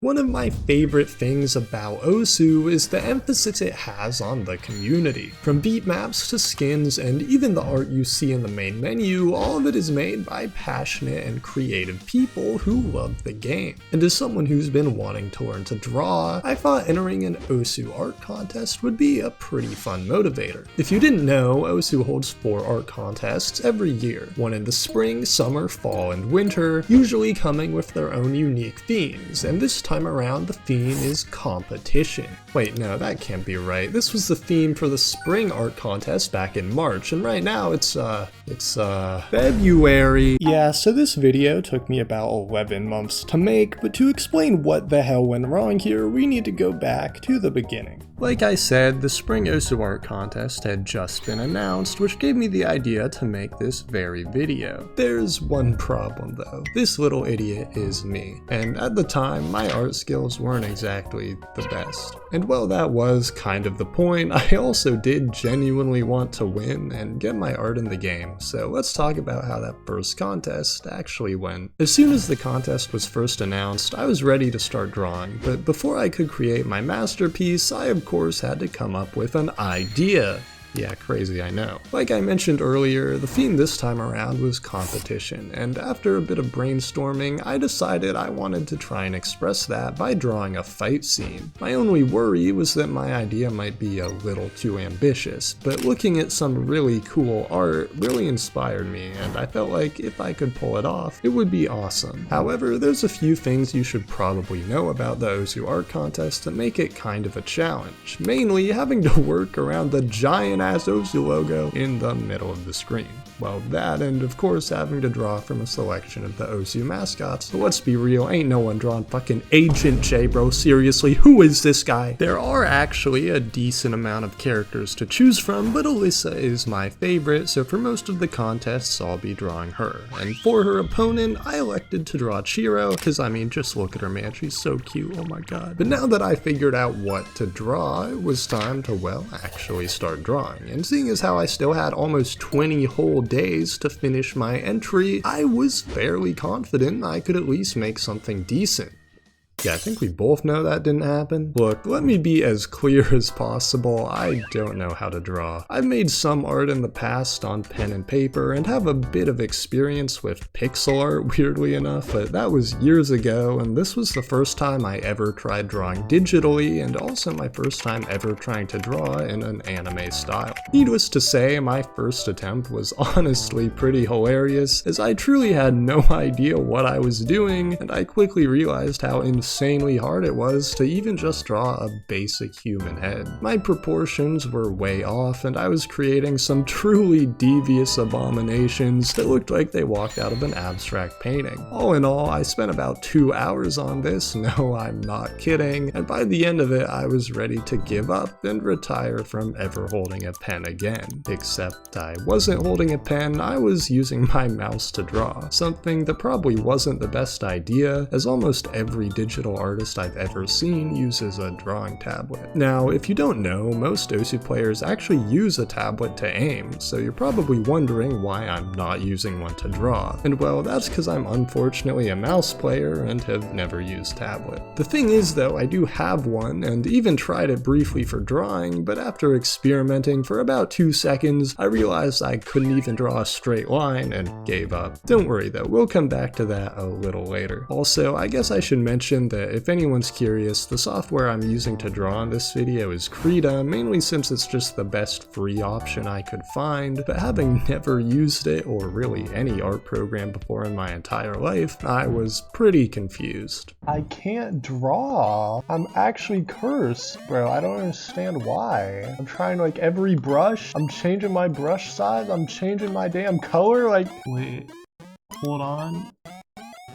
One of my favorite things about Osu is the emphasis it has on the community. From beat maps to skins and even the art you see in the main menu, all of it is made by passionate and creative people who love the game. And as someone who's been wanting to learn to draw, I thought entering an Osu art contest would be a pretty fun motivator. If you didn't know, Osu holds 4 art contests every year, one in the spring, summer, fall, and winter, usually coming with their own unique themes, and this time around the theme is competition. Wait, no, that can't be right. This was the theme for the spring art contest back in March, and right now it's February. Yeah, so this video took me about 11 months to make, but to explain what the hell went wrong here, we need to go back to the beginning. Like I said, the Spring Osu Art Contest had just been announced, which gave me the idea to make this very video. There's one problem though. This little idiot is me, and at the time, my art skills weren't exactly the best. And while that was kind of the point, I also did genuinely want to win and get my art in the game, so let's talk about how that first contest actually went. As soon as the contest was first announced, I was ready to start drawing, but before I could create my masterpiece, I of course had to come up with an idea. Yeah, crazy, I know. Like I mentioned earlier, the theme this time around was competition, and after a bit of brainstorming, I decided I wanted to try and express that by drawing a fight scene. My only worry was that my idea might be a little too ambitious, but looking at some really cool art really inspired me, and I felt like if I could pull it off, it would be awesome. However, there's a few things you should probably know about the Osu Art Contest that make it kind of a challenge, mainly having to work around the giant ass Osu logo in the middle of the screen. Well, that and of course having to draw from a selection of the Osu mascots. But let's be real, ain't no one drawing fucking Agent J, bro. Seriously, who is this guy? There are actually a decent amount of characters to choose from, but Alyssa is my favorite, so for most of the contests I'll be drawing her. And for her opponent, I elected to draw Chiro, because I mean, just look at her, man, she's so cute, oh my god. But now that I figured out what to draw, it was time to, well, actually start drawing. And seeing as how I still had almost 20 whole days to finish my entry, I was fairly confident I could at least make something decent. Yeah, I think we both know that didn't happen. Look, let me be as clear as possible, I don't know how to draw. I've made some art in the past on pen and paper and have a bit of experience with pixel art, weirdly enough, but that was years ago, and this was the first time I ever tried drawing digitally, and also my first time ever trying to draw in an anime style. Needless to say, my first attempt was honestly pretty hilarious, as I truly had no idea what I was doing, and I quickly realized how insanely hard it was to even just draw a basic human head. My proportions were way off, and I was creating some truly devious abominations that looked like they walked out of an abstract painting. All in all, I spent about 2 hours on this, no, I'm not kidding, and by the end of it, I was ready to give up and retire from ever holding a pen again. Except I wasn't holding a pen, I was using my mouse to draw, something that probably wasn't the best idea, as almost every digital artist I've ever seen uses a drawing tablet. Now, if you don't know, most Osu players actually use a tablet to aim, so you're probably wondering why I'm not using one to draw. And well, that's because I'm unfortunately a mouse player and have never used tablet. The thing is though, I do have one and even tried it briefly for drawing, but after experimenting for about 2 seconds, I realized I couldn't even draw a straight line and gave up. Don't worry though, we'll come back to that a little later. Also, I guess I should mention that if anyone's curious, the software I'm using to draw in this video is Krita, mainly since it's just the best free option I could find, but having never used it or really any art program before in my entire life, I was pretty confused. I can't draw. I'm actually cursed, bro. I don't understand why. I'm trying like every brush, I'm changing my brush size, I'm changing my damn color, like, wait, hold on.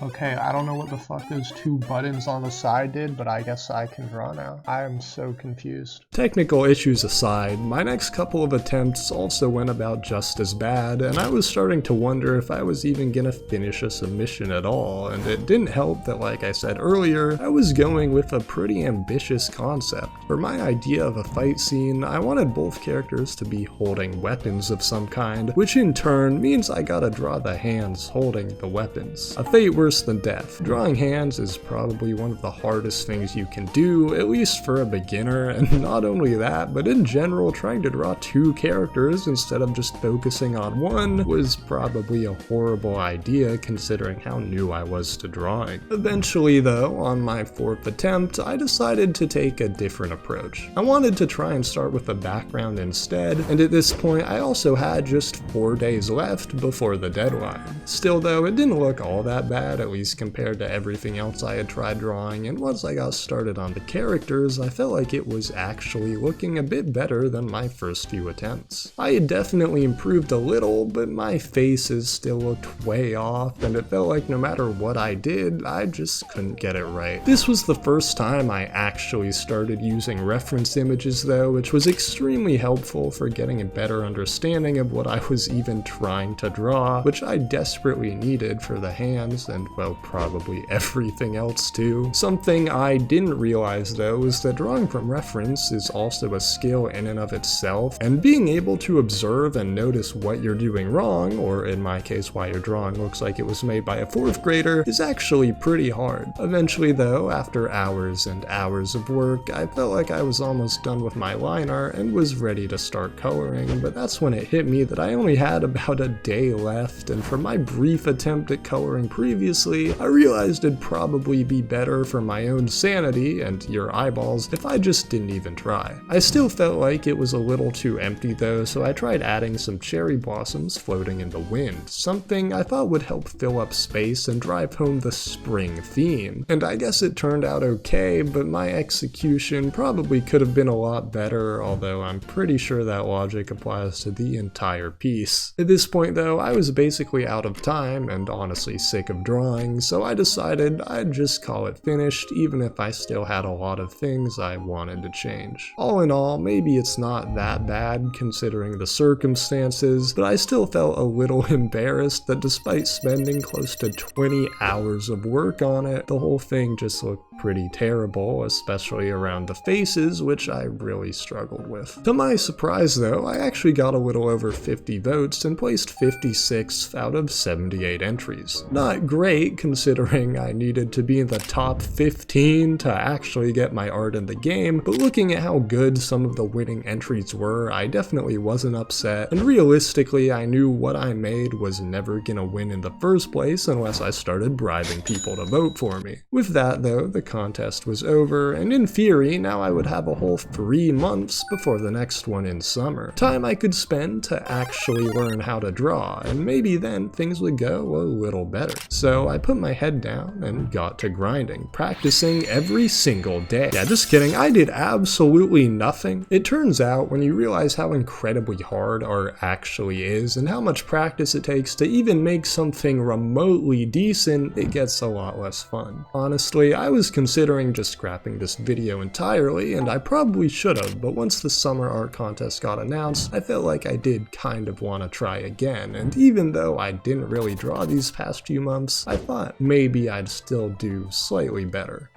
Okay, I don't know what the fuck those 2 buttons on the side did, but I guess I can draw now. I am so confused. Technical issues aside, my next couple of attempts also went about just as bad, and I was starting to wonder if I was even gonna finish a submission at all, and it didn't help that, like I said earlier, I was going with a pretty ambitious concept. For my idea of a fight scene, I wanted both characters to be holding weapons of some kind, which in turn means I gotta draw the hands holding the weapons. A fate worse than death. Drawing hands is probably one of the hardest things you can do, at least for a beginner, and not only that, but in general, trying to draw two characters instead of just focusing on one was probably a horrible idea considering how new I was to drawing. Eventually though, on my 4th attempt, I decided to take a different approach. I wanted to try and start with a background instead, and at this point I also had just 4 days left before the deadline. Still though, it didn't look all that bad, at least compared to everything else I had tried drawing, and once I got started on the characters, I felt like it was actually looking a bit better than my first few attempts. I had definitely improved a little, but my faces still looked way off, and it felt like no matter what I did, I just couldn't get it right. This was the first time I actually started using reference images though, which was extremely helpful for getting a better understanding of what I was even trying to draw, which I desperately needed for the hands and, well, probably everything else too. Something I didn't realize though is that drawing from reference is also a skill in and of itself, and being able to observe and notice what you're doing wrong, or in my case why your drawing looks like it was made by a 4th grader, is actually pretty hard. Eventually though, after hours and hours of work, I felt like I was almost done with my line art and was ready to start coloring, but that's when it hit me that I only had about a day left, and from my brief attempt at coloring previously, I realized it'd probably be better for my own sanity and your eyeballs if I just didn't even try. I still felt like it was a little too empty though, so I tried adding some cherry blossoms floating in the wind, something I thought would help fill up space and drive home the spring theme. And I guess it turned out okay, but my execution probably could have been a lot better, although I'm pretty sure that logic applies to the entire piece. At this point though, I was basically out of time and honestly sick of drawing, so I decided I'd just call it finished, even if I still had a lot of things I wanted to change. All in all, maybe it's not that bad considering the circumstances, but I still felt a little embarrassed that despite spending close to 20 hours of work on it, the whole thing just looked pretty terrible, especially around the faces, which I really struggled with. To my surprise though, I actually got a little over 50 votes and placed 56th out of 78 entries. Not great considering I needed to be in the top 15 to actually get my art in the game, but looking at how good some of the winning entries were, I definitely wasn't upset, and realistically I knew what I made was never gonna win in the first place unless I started bribing people to vote for me. With that though, the contest was over, and in theory now I would have a whole 3 months before the next one in summer. Time I could spend to actually learn how to draw, and maybe then things would go a little better. So I put my head down and got to grinding, practicing every single day. Yeah, just kidding, I did absolutely nothing. It turns out when you realize how incredibly hard art actually is and how much practice it takes to even make something remotely decent, it gets a lot less fun. Honestly, I was considering just scrapping this video entirely, and I probably should have, but once the summer art contest got announced, I felt like I did kind of want to try again, and even though I didn't really draw these past few months, I thought maybe I'd still do slightly better.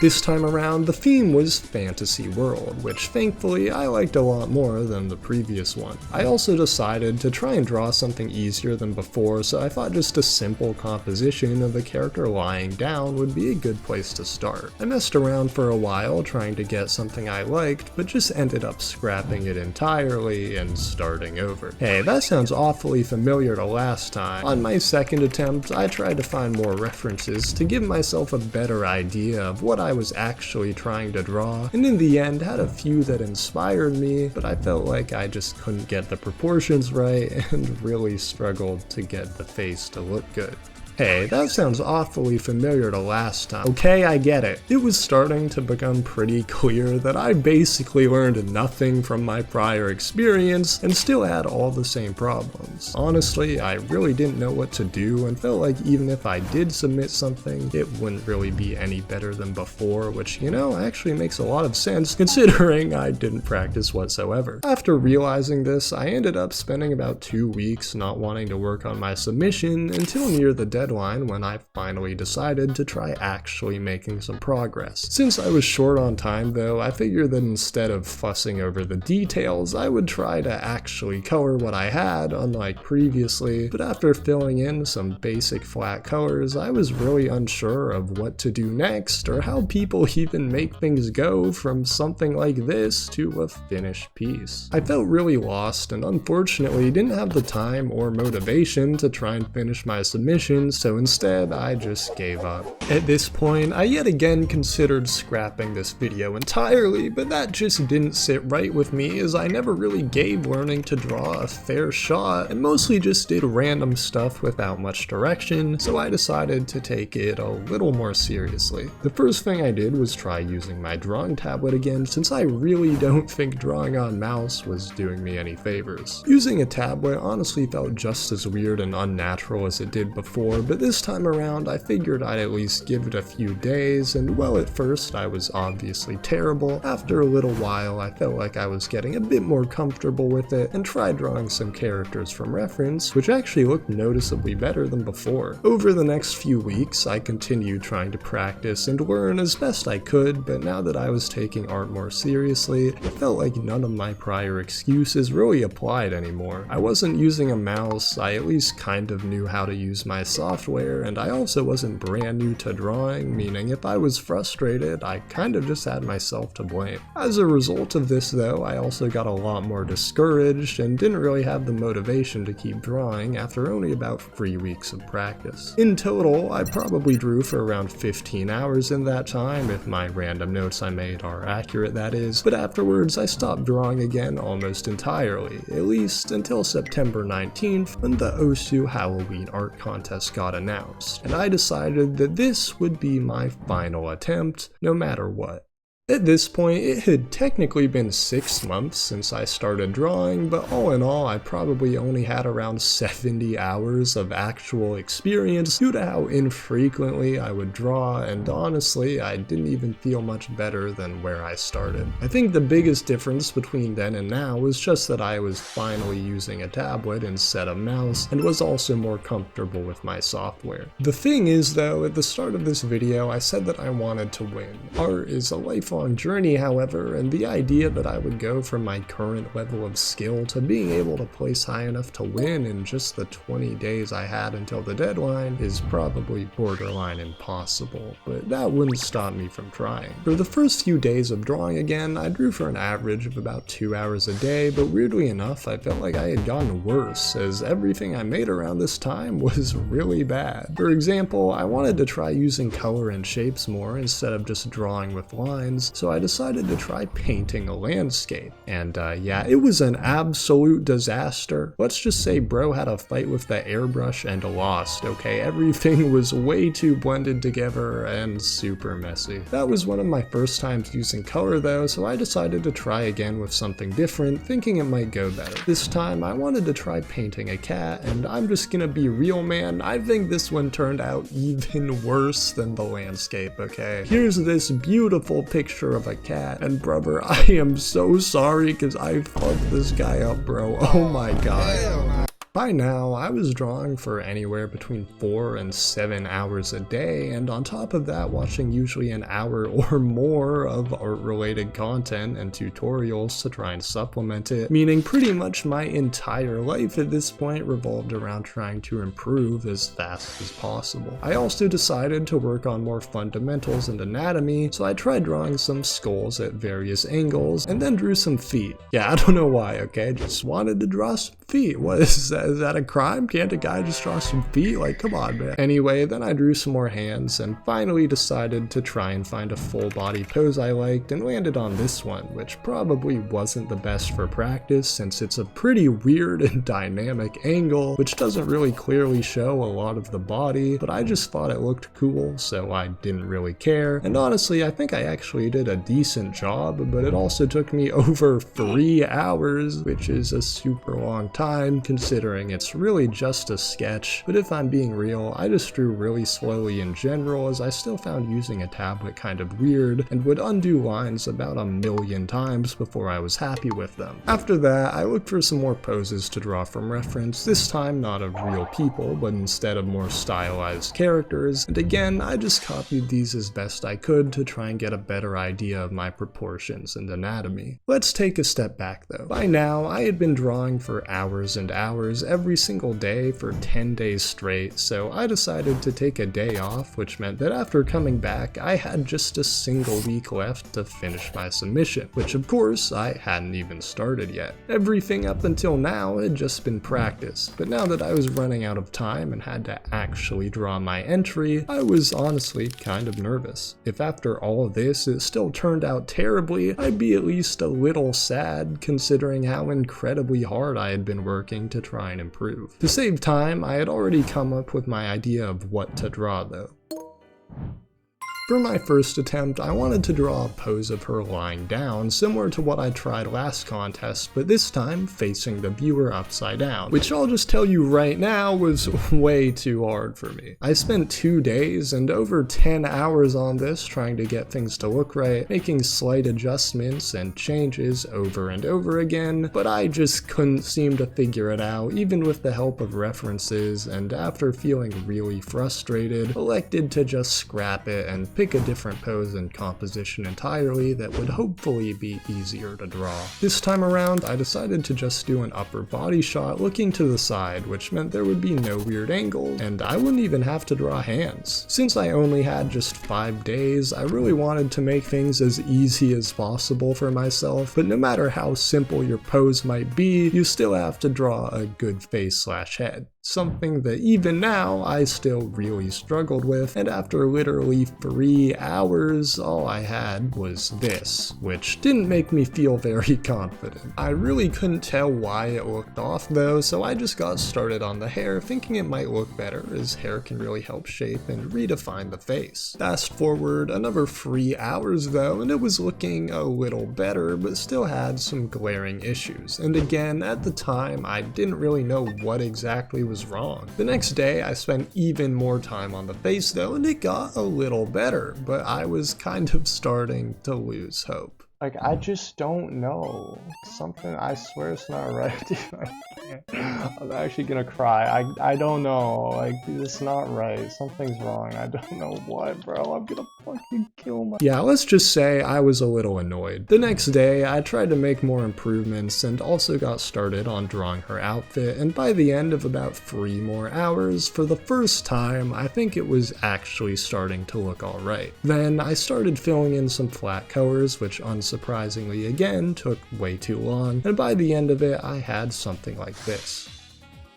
This time around, the theme was Fantasy World, which thankfully I liked a lot more than the previous one. I also decided to try and draw something easier than before, so I thought just a simple composition of a character lying down would be a good place to start. I messed around for a while trying to get something I liked, but just ended up scrapping it entirely and starting over. Hey, that sounds awfully familiar to last time. On my second attempt, I tried to find more references to give myself a better idea of what I was actually trying to draw, and in the end had a few that inspired me, but I felt like I just couldn't get the proportions right and really struggled to get the face to look good. Hey, that sounds awfully familiar to last time. Okay, I get it. It was starting to become pretty clear that I basically learned nothing from my prior experience and still had all the same problems. Honestly, I really didn't know what to do and felt like even if I did submit something, it wouldn't really be any better than before, which, you know, actually makes a lot of sense considering I didn't practice whatsoever. After realizing this, I ended up spending about 2 weeks not wanting to work on my submission until near the deadline deadline when I finally decided to try actually making some progress. Since I was short on time though, I figured that instead of fussing over the details, I would try to actually color what I had, unlike previously, but after filling in some basic flat colors, I was really unsure of what to do next or how people even make things go from something like this to a finished piece. I felt really lost and unfortunately didn't have the time or motivation to try and finish my submission, so instead I just gave up. At this point, I yet again considered scrapping this video entirely, but that just didn't sit right with me as I never really gave learning to draw a fair shot and mostly just did random stuff without much direction, so I decided to take it a little more seriously. The first thing I did was try using my drawing tablet again, since I really don't think drawing on mouse was doing me any favors. Using a tablet honestly felt just as weird and unnatural as it did before, but this time around I figured I'd at least give it a few days, and well, at first I was obviously terrible. After a little while I felt like I was getting a bit more comfortable with it and tried drawing some characters from reference, which actually looked noticeably better than before. Over the next few weeks I continued trying to practice and learn as best I could, but now that I was taking art more seriously, it felt like none of my prior excuses really applied anymore. I wasn't using a mouse, I at least kind of knew how to use my software, and I also wasn't brand new to drawing, meaning if I was frustrated, I kind of just had myself to blame. As a result of this though, I also got a lot more discouraged and didn't really have the motivation to keep drawing after only about 3 weeks of practice. In total, I probably drew for around 15 hours in that time, if my random notes I made are accurate that is, but afterwards I stopped drawing again almost entirely, at least until September 19th when the Osu Halloween art contest got announced, and I decided that this would be my final attempt, no matter what. At this point, it had technically been 6 months since I started drawing, but all in all, I probably only had around 70 hours of actual experience due to how infrequently I would draw, and honestly, I didn't even feel much better than where I started. I think the biggest difference between then and now was just that I was finally using a tablet instead of mouse, and was also more comfortable with my software. The thing is though, at the start of this video, I said that I wanted to win. Art is a lifelong journey, however, and the idea that I would go from my current level of skill to being able to place high enough to win in just the 20 days I had until the deadline is probably borderline impossible, but that wouldn't stop me from trying. For the first few days of drawing again, I drew for an average of about 2 hours a day, but weirdly enough, I felt like I had gotten worse, as everything I made around this time was really bad. For example, I wanted to try using color and shapes more instead of just drawing with lines, so I decided to try painting a landscape. And yeah, it was an absolute disaster. Let's just say bro had a fight with the airbrush and lost, okay? Everything was way too blended together and super messy. That was one of my first times using color though, so I decided to try again with something different, thinking it might go better. This time I wanted to try painting a cat, and I'm just gonna be real, man, I think this one turned out even worse than the landscape, okay? Here's this beautiful picture of a cat, and brother, I am so sorry because I fucked this guy up, bro. Oh my god. By now, I was drawing for anywhere between 4 and 7 hours a day, and on top of that, watching usually an hour or more of art-related content and tutorials to try and supplement it, meaning pretty much my entire life at this point revolved around trying to improve as fast as possible. I also decided to work on more fundamentals and anatomy, so I tried drawing some skulls at various angles, and then drew some feet. Yeah, I don't know why, okay? Just wanted to draw some feet. What is that? Is that a crime? Can't a guy just draw some feet? Like, come on, man. Anyway, then I drew some more hands and finally decided to try and find a full body pose I liked and landed on this one, which probably wasn't the best for practice since it's a pretty weird and dynamic angle, which doesn't really clearly show a lot of the body, but I just thought it looked cool, so I didn't really care. And honestly, I think I actually did a decent job, but it also took me over 3 hours, which is a super long time considering considering it's really just a sketch, but if I'm being real, I just drew really slowly in general as I still found using a tablet kind of weird and would undo lines about 1,000,000 times before I was happy with them. After that, I looked for some more poses to draw from reference, this time not of real people, but instead of more stylized characters, and again, I just copied these as best I could to try and get a better idea of my proportions and anatomy. Let's take a step back though. By now, I had been drawing for hours and hours every single day for 10 days straight, so I decided to take a day off, which meant that after coming back, I had just a single week left to finish my submission, which of course, I hadn't even started yet. Everything up until now had just been practice, but now that I was running out of time and had to actually draw my entry, I was honestly kind of nervous. If after all of this it still turned out terribly, I'd be at least a little sad considering how incredibly hard I had been working to try and improve. To save time, I had already come up with my idea of what to draw though. For my first attempt, I wanted to draw a pose of her lying down, similar to what I tried last contest, but this time facing the viewer upside down, which I'll just tell you right now was way too hard for me. I spent 2 days and over 10 hours on this trying to get things to look right, making slight adjustments and changes over and over again, but I just couldn't seem to figure it out, even with the help of references, and after feeling really frustrated, elected to just scrap it and pick a different pose and composition entirely that would hopefully be easier to draw. This time around, I decided to just do an upper body shot looking to the side, which meant there would be no weird angles, and I wouldn't even have to draw hands. Since I only had just 5 days, I really wanted to make things as easy as possible for myself, but no matter how simple your pose might be, you still have to draw a good face/head. Something that even now I still really struggled with, and after literally 3 hours, all I had was this, which didn't make me feel very confident. I really couldn't tell why it looked off though, so I just got started on the hair, thinking it might look better, as hair can really help shape and redefine the face. Fast forward another 3 hours though, and it was looking a little better, but still had some glaring issues, and again, at the time, I didn't really know what exactly was wrong. The next day, I spent even more time on the face though, and it got a little better, but I was kind of starting to lose hope. Like, I just don't know. Something, I swear it's not right, dude. I'm actually gonna cry. I don't know. Like, it's not right. Something's wrong. I don't know what, bro. I'm gonna fucking kill myself. Yeah, let's just say I was a little annoyed. The next day, I tried to make more improvements and also got started on drawing her outfit, and by the end of about 3 more hours, for the first time, I think it was actually starting to look alright. Then I started filling in some flat colors, which unsurprisingly again took way too long, and by the end of it I had something like this.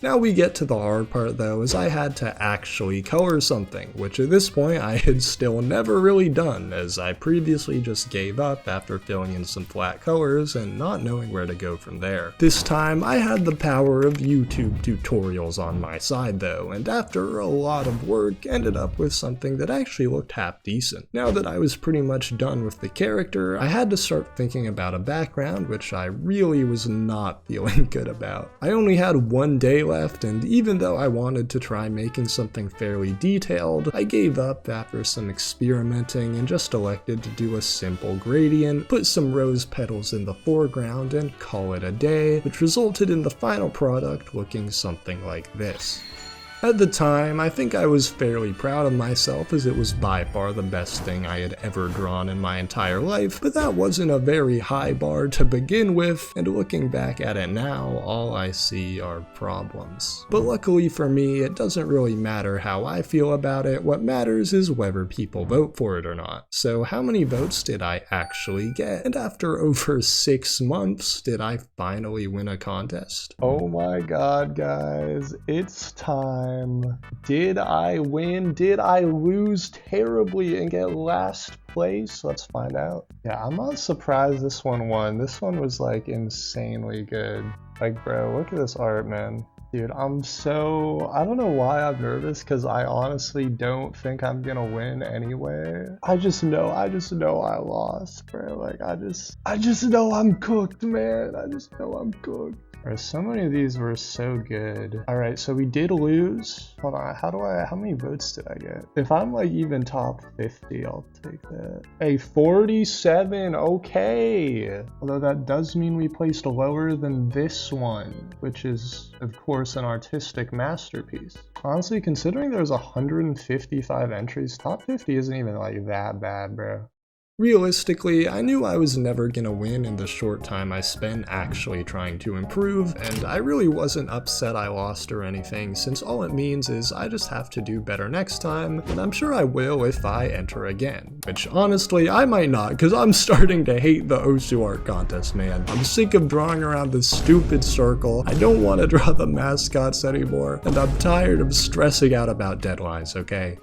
Now we get to the hard part though, as I had to actually color something, which at this point I had still never really done, as I previously just gave up after filling in some flat colors and not knowing where to go from there. This time I had the power of YouTube tutorials on my side though, and after a lot of work ended up with something that actually looked half decent. Now that I was pretty much done with the character, I had to start thinking about a background, which I really was not feeling good about. I only had 1 day left, and even though I wanted to try making something fairly detailed, I gave up after some experimenting and just elected to do a simple gradient, put some rose petals in the foreground, and call it a day, which resulted in the final product looking something like this. At the time, I think I was fairly proud of myself, as it was by far the best thing I had ever drawn in my entire life, but that wasn't a very high bar to begin with, and looking back at it now, all I see are problems. But luckily for me, it doesn't really matter how I feel about it, what matters is whether people vote for it or not. So how many votes did I actually get? And after over 6 months, did I finally win a contest? Oh my god, guys, it's time. Did I win? Did I lose terribly and get last place? Let's find out. Yeah, I'm not surprised this one won. This one was like insanely good. Like, bro, look at this art, man. Dude, I don't know why I'm nervous, because I honestly don't think I'm gonna win anyway. I just know I lost, bro. Like, I just know I'm cooked, man. I just know I'm cooked. Bro, so many of these were so good. All right, so we did lose. Hold on, how many votes did I get? If I'm like even top 50, I'll take that. Hey, 47, okay. Although that does mean we placed lower than this one, which is of course an artistic masterpiece. Honestly, considering there's 155 entries, top 50 isn't even like that bad, bro. Realistically, I knew I was never gonna win in the short time I spent actually trying to improve, and I really wasn't upset I lost or anything, since all it means is I just have to do better next time, and I'm sure I will if I enter again. Which honestly, I might not, cause I'm starting to hate the Osu art contest, man. I'm sick of drawing around this stupid circle, I don't want to draw the mascots anymore, and I'm tired of stressing out about deadlines, okay?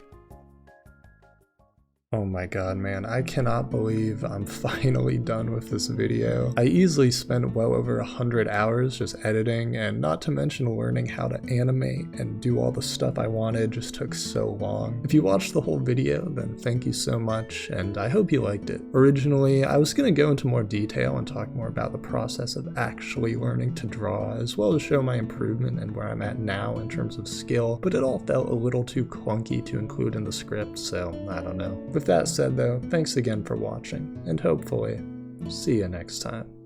Oh my god, man, I cannot believe I'm finally done with this video. I easily spent well over 100 hours just editing, and not to mention learning how to animate and do all the stuff I wanted just took so long. If you watched the whole video, then thank you so much, and I hope you liked it. Originally, I was going to go into more detail and talk more about the process of actually learning to draw, as well as show my improvement and where I'm at now in terms of skill, but it all felt a little too clunky to include in the script, so I don't know. With that said though, thanks again for watching, and hopefully, see you next time.